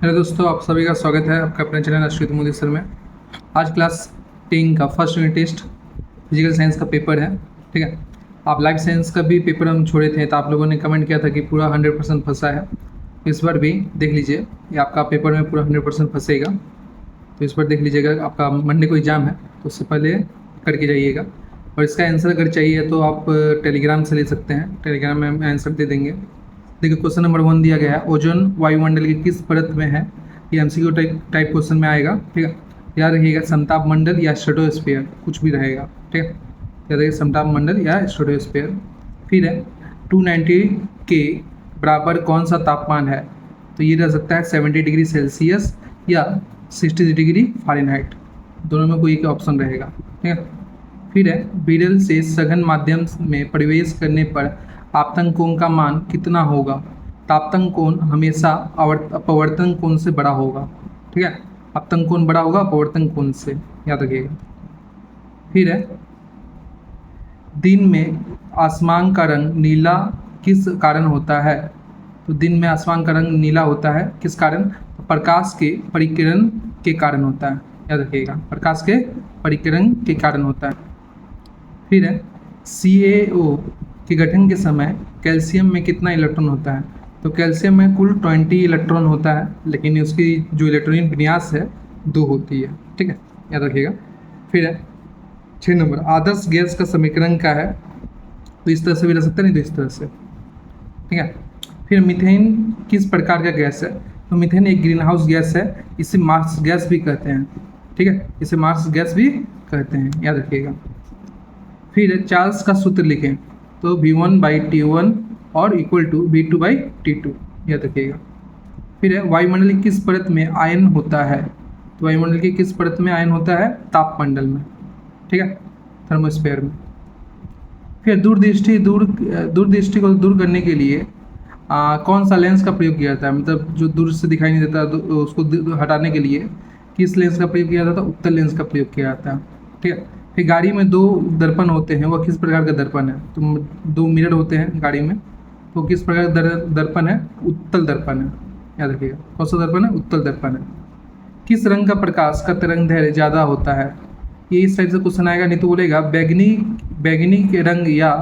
Hello दोस्तों, आप सभी का स्वागत है आपका अपने चैनल अश्वित मोदी सर में। आज क्लास 10 का first unit test physical science का पेपर है। ठीक है, आप लाइफ साइंस का भी पेपर हम छोड़े थे तो आप लोगों ने कमेंट किया था कि पूरा 100% फंसा है। इस बार भी देख लीजिए, ये आपका पेपर में पूरा 100% फंसेगा। तो इस बार देख लीजिएगा, आपका मंडे को एग्जाम है तो उससे पहले करके जाइएगा। और इसका आंसर अगर चाहिए तो आप टेलीग्राम से ले सकते हैं, टेलीग्राम में हम आंसर दे देंगे। देखिए, क्वेश्चन नंबर 1 दिया गया है, ओजोन वायुमंडल की किस परत में है। ये एमसीक्यू टाइप क्वेश्चन में आएगा। ठीक है, याद रखिएगा समताप मंडल या स्ट्रेटोस्फीयर, कुछ भी रहेगा। ठीक है, याद रखिए समताप मंडल या स्ट्रेटोस्फीयर। फिर है 290 के बराबर कौन सा तापमान है। तो ये रह सकता है 70 डिग्री सेल्सियस या 60 डिग्री फ़ारेनहाइट, दोनों में कोई एक ऑप्शन रहेगा। ठीक है, फिर है बिरल से सघन माध्यम में प्रवेश करने पर आपतन कोण का मान कितना होगा। तापतन कोण हमेशा अपवर्तन कोण से बड़ा होगा। ठीक है, आपतन कोण बड़ा होगा अपवर्तन कोण से, याद रखिएगा। फिर है दिन में आसमान का रंग नीला किस कारण होता है। तो दिन में आसमान का रंग नीला होता है किस कारण, प्रकाश के परिकिरण के कारण होता है। याद रखिएगा, प्रकाश के परिकिरण के कारण होता है। फिर है CaO के गठन के समय कैल्शियम में कितना इलेक्ट्रॉन होता है। तो कैल्शियम में कुल 20 इलेक्ट्रॉन होता है, लेकिन उसकी जो इलेक्ट्रॉनिक विन्यास है 2 होती है। ठीक है, याद रखिएगा। फिर है 6 नंबर, आदर्श गैस का समीकरण क्या है। तो इस तरह से भी रह सकता है, नहीं तो इस तरह से। ठीक है, फिर मीथेन किस प्रकार का गैस है। तो मीथेन एक ग्रीन हाउस गैस है, इसे मार्स गैस भी कहते हैं। ठीक है, इसे मार्स गैस भी कहते हैं, याद रखिएगा। फिर चार्ल्स का सूत्र लिखें। तो V1/T1 और इक्वल टू V2/T2, याद रखिएगा। फिर है वायुमंडल की किस परत में आयन होता है। तो वायुमंडल की किस परत में आयन होता है, तापमंडल में। ठीक है, थर्मोस्फेयर में। फिर दूरदृष्टि को दूर करने के लिए कौन सा लेंस का प्रयोग किया जाता है। मतलब जो दूर से दिखाई नहीं देता उसको हटाने के लिए किस लेंस का प्रयोग किया जाता है, उत्तल लेंस का प्रयोग किया जाता है। ठीक है, फिर गाड़ी में 2 दर्पण होते हैं, वह किस प्रकार का दर्पण है। तो 2 मिरर होते हैं गाड़ी में, तो किस प्रकार का दर्पण है, उत्तल दर्पण है। याद रखिएगा, कौन सा दर्पण है, उत्तल दर्पण है। किस रंग का प्रकाश का तरंग दैर्घ्य ज़्यादा होता है। ये इस टाइप से क्वेश्चन आएगा, नहीं तो बोलेगा बैगनी के रंग या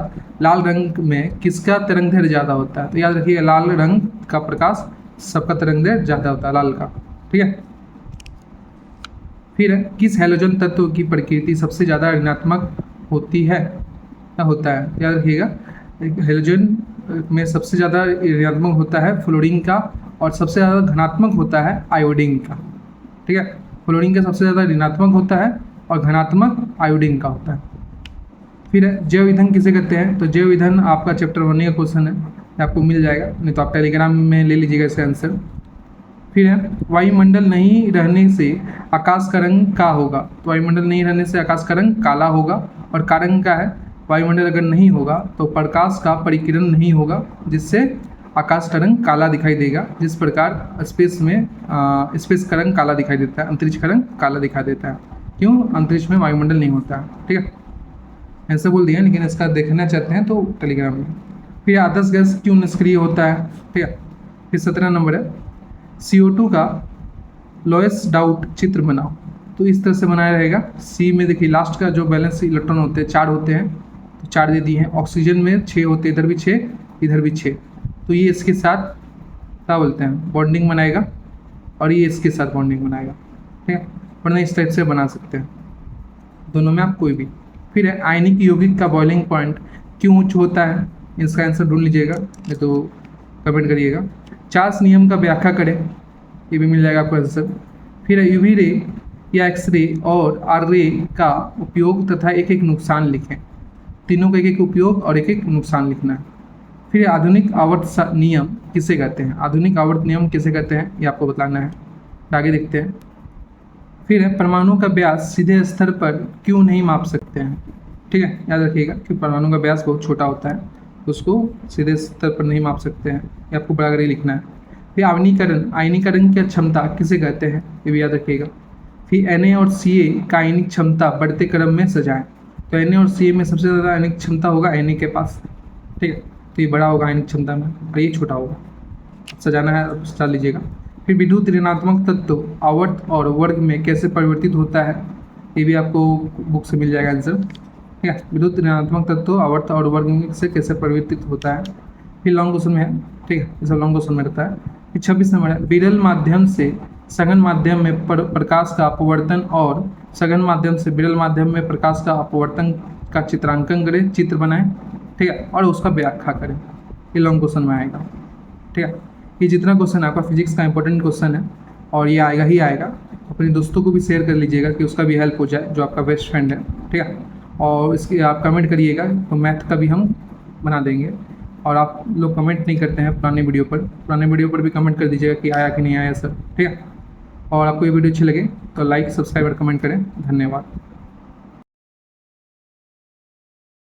लाल रंग में किसका तरंग दैर्घ्य ज़्यादा होता है। तो याद रखिएगा, लाल रंग का प्रकाश सबका तरंग दैर्घ्य ज़्यादा होता है, लाल का। ठीक है, फिर किस हैलोजन तत्व की प्रकृति सबसे ज़्यादा ऋणात्मक होती है या होता है। याद रखिएगा, हैलोजन में सबसे ज़्यादा ऋणात्मक होता है फ्लोरीन का, और सबसे ज़्यादा धनात्मक होता है आयोडीन का। ठीक है, फ्लोरीन का सबसे ज़्यादा ऋणात्मक होता है और धनात्मक आयोडीन का होता है। फिर जैव ईंधन किसे कहते हैं। तो जैव ईंधन आपका चैप्टर 1 का क्वेश्चन है, आपको मिल जाएगा, नहीं तो आप टेलीग्राम में ले लीजिएगा इसका आंसर। फिर है वायुमंडल नहीं रहने से आकाश का रंग क्या होगा। तो वायुमंडल नहीं रहने से आकाश का रंग काला होगा, और कारण क्या है, वायुमंडल अगर नहीं होगा तो प्रकाश का परिकिरण नहीं होगा, जिससे आकाश का रंग काला दिखाई देगा। जिस प्रकार स्पेस का रंग काला दिखाई देता है, अंतरिक्ष का रंग काला दिखाई देता है। क्यों, अंतरिक्ष में वायुमंडल नहीं होता है। ठीक है, ऐसे बोल दिया, लेकिन इसका देखना चाहते हैं तो टेलीग्राम में। फिर आदर्श गैस क्यों निष्क्रिय होता है। ठीक है, फिर 17 नंबर है, CO2 का लोएस्ट डाउट चित्र बनाओ। तो इस तरह से बनाया रहेगा। सी में देखिए लास्ट का जो बैलेंस इलेक्ट्रॉन होते हैं 4 होते हैं, तो 4 दे दिए हैं। ऑक्सीजन में 6 होते हैं, इधर भी 6 इधर भी 6। तो ये इसके साथ क्या बोलते हैं, बॉन्डिंग बनाएगा, और ये इसके साथ बॉन्डिंग बनाएगा। ठीक है, वरना इस टाइप से बना सकते हैं, दोनों में आप कोई भी। फिर है आयनिक यौगिक का बॉइलिंग पॉइंट क्यों उच्च होता है। इसका आंसर ढूंढ लीजिएगा, नहीं तो कमेंट करिएगा। चार्ल्स नियम का व्याख्या करें, ये भी मिल जाएगा आपको आंसर। फिर UV रे या एक्सरे और आर रे का उपयोग तथा एक एक नुकसान लिखें। तीनों का एक एक उपयोग और एक एक नुकसान लिखना है। फिर आधुनिक आवर्त नियम किसे कहते हैं। आधुनिक आवर्त नियम किसे कहते हैं, ये आपको बताना है। आगे देखते हैं। फिर परमाणु का व्यास सीधे स्तर पर क्यों नहीं माप सकते हैं। ठीक है, याद रखिएगा कि परमाणु का व्यास बहुत छोटा होता है, तो उसको सीधे स्तर पर नहीं माप सकते हैं, ये आपको बराबर ही लिखना है। फिर आयनीकरण की क्षमता किसे कहते हैं, ये भी याद रखिएगा। फिर Na और Ca का आयनिक क्षमता बढ़ते क्रम में सजाएं। तो Na और Ca में सबसे ज़्यादा आयनिक क्षमता होगा Na के पास। ठीक है, तो ये बड़ा होगा आयनिक क्षमता में, और ये छोटा होगा। सजाना है, सजा लीजिएगा। फिर विद्युत ऋणात्मक तत्व आवर्त और वर्ग में कैसे परिवर्तित होता है, ये भी आपको बुक से मिल जाएगा आंसर। ठीक है, विद्युत ऋणात्मक तत्व आवर्त और वर्ग से कैसे परिवर्तित होता है। फिर लॉन्ग क्वेश्चन में है, ठीक है, ये सब लॉन्ग क्वेश्चन में रहता है। फिर 26 नंबर है, विरल माध्यम से सघन माध्यम में प्रकाश का अपवर्तन और सघन माध्यम से विरल माध्यम में प्रकाश का अपवर्तन का चित्रांकन करें, चित्र बनाएं, ठीक है, और उसका व्याख्या करें। ये लॉन्ग क्वेश्चन में आएगा। ठीक है, ये जितना क्वेश्चन आपका फिजिक्स का इंपॉर्टेंट क्वेश्चन है और ये आएगा ही आएगा। अपने दोस्तों को भी शेयर कर लीजिएगा कि उसका भी हेल्प हो जाए, जो आपका बेस्ट फ्रेंड है। ठीक है, और इसके आप कमेंट करिएगा तो मैथ का भी हम बना देंगे। और आप लोग कमेंट नहीं करते हैं पुराने वीडियो पर भी कमेंट कर दीजिएगा कि आया कि नहीं आया सर। ठीक है, और आपको ये वीडियो अच्छी लगे तो लाइक, सब्सक्राइब और कमेंट करें। धन्यवाद।